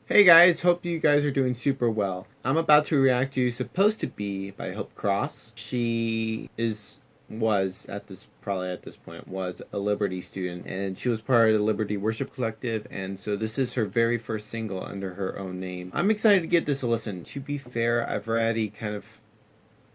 Hey guys, hope you guys are doing super well. I'm about to react to Supposed to Be by Hope Cross. She was at this point was a Liberty student, and she was part of the Liberty Worship Collective, and so this is her very first single under her own name. I'm excited to get this a listen. To be fair, I've already kind of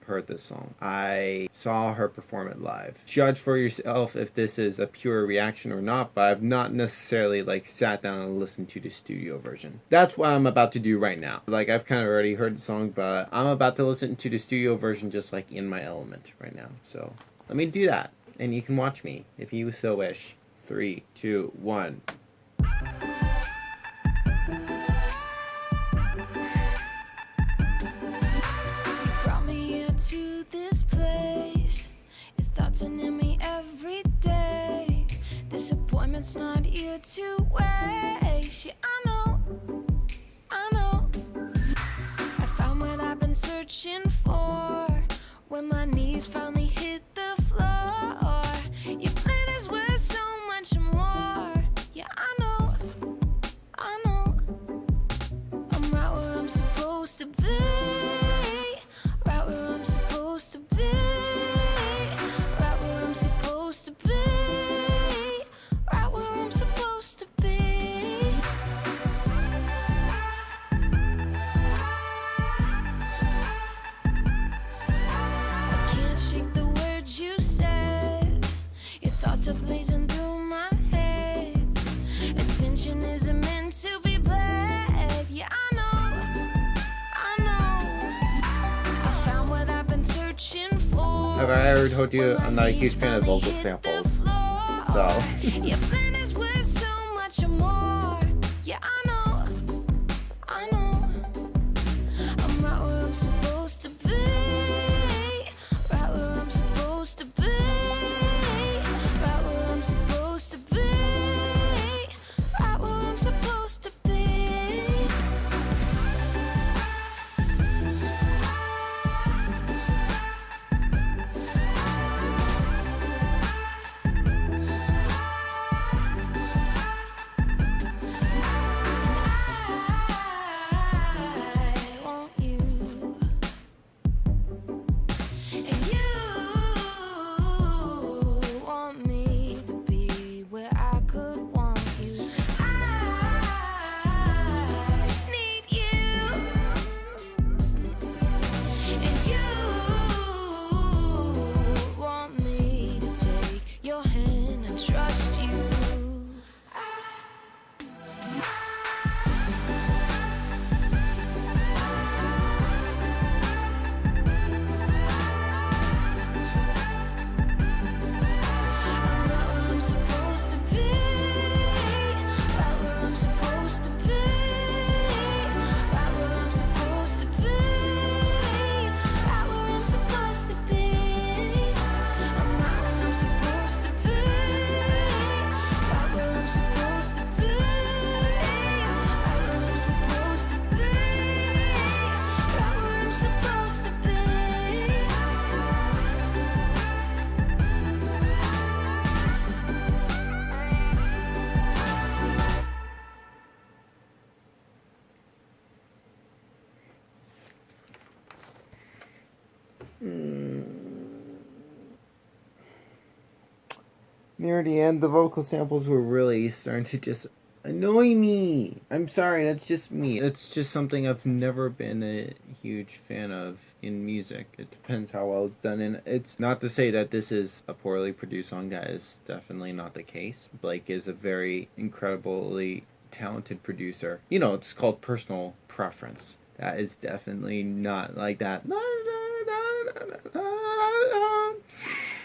heard this song. I saw her perform it live. Judge for yourself if this is a pure reaction or not, but I've not necessarily sat down and listened to the studio version. That's what I'm about to do right now. I've kind of already heard the song, but I'm about to listen to the studio version just in my element right now. So let me do that, and you can watch me if you so wish. 3, 2, 1. To this place, your thoughts are near me every day. Disappointment's not here to waste. Yeah, I know. I found what I've been searching for when my knees finally hit the floor. Your plan is worth so much more. Yeah, I know. I'm right where I'm supposed to be. Right where I'm supposed to be. Right where I'm supposed to be. Right where I'm supposed to be. I can't shake the words you said. Your thoughts are blazing through my head. Attention isn't meant to be bled. Yeah, I know. Have I ever told you I'm not a huge fan of vocal samples? So. Your plan is worth so much more. Yeah, I know. I'm right where I'm supposed to be. Right where I'm supposed to be. Right where I'm supposed to be. Right where I'm supposed to be. Near the end, the vocal samples were really starting to just annoy me. I'm sorry, that's just me. It's just something I've never been a huge fan of in music. It depends how well it's done, and it's not to say that this is a poorly produced song. That is definitely not the case. Blake is a very incredibly talented producer. It's called personal preference. That is definitely not like that.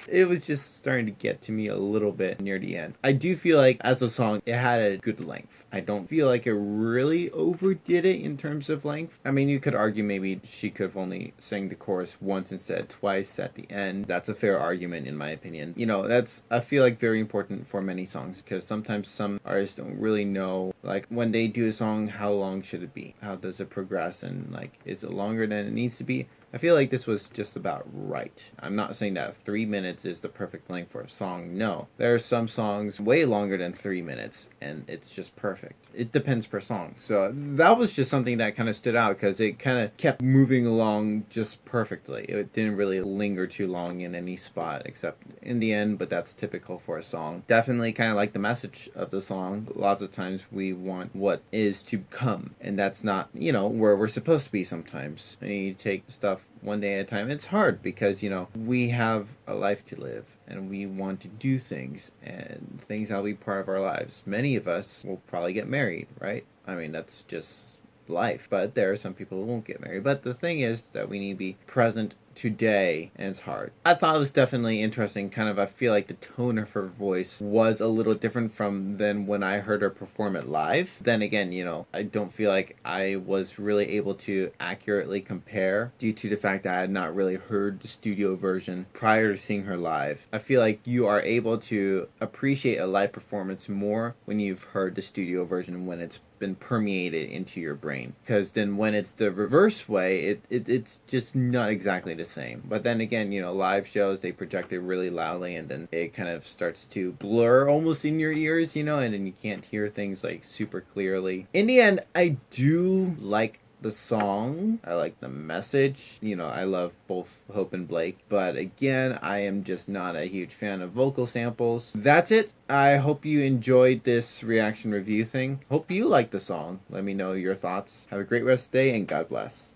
It was just starting to get to me a little bit near the end. I do feel like as a song, it had a good length. I don't feel like it really overdid it in terms of length. I mean, you could argue maybe she could have only sang the chorus once instead of twice at the end. That's a fair argument in my opinion. That's, I feel like, very important for many songs, because sometimes some artists don't really know, when they do a song, how long should it be? How does it progress? And is it longer than it needs to be? I feel like this was just about right. I'm not saying that 3 minutes is the perfect length for a song. No. There are some songs way longer than 3 minutes, and it's just perfect. It depends per song. So that was just something that kind of stood out because it kind of kept moving along just perfectly. It didn't really linger too long in any spot except in the end, but that's typical for a song. Definitely kind of like the message of the song. Lots of times we want what is to come, and that's not, where we're supposed to be sometimes. And you take stuff one day at a time. It's hard because, we have a life to live and we want to do things, and things that'll be part of our lives. Many of us will probably get married, right? I mean, that's just life. But there are some people who won't get married. But the thing is that we need to be present today, and it's hard. I thought it was definitely interesting. I feel like the tone of her voice was a little different than when I heard her perform it live. Then again, I don't feel like I was really able to accurately compare due to the fact that I had not really heard the studio version prior to seeing her live. I feel like you are able to appreciate a live performance more when you've heard the studio version, when it's been permeated into your brain, because then when it's the reverse way, it's just not exactly the same. But then again, live shows, they project it really loudly, and then it kind of starts to blur almost in your ears, and then you can't hear things like super clearly. In the end, I do like the song. I like the message. I love both Hope and Blake. But again, I am just not a huge fan of vocal samples. That's it. I hope you enjoyed this reaction review thing. Hope you like the song. Let me know your thoughts. Have a great rest of the day, and God bless.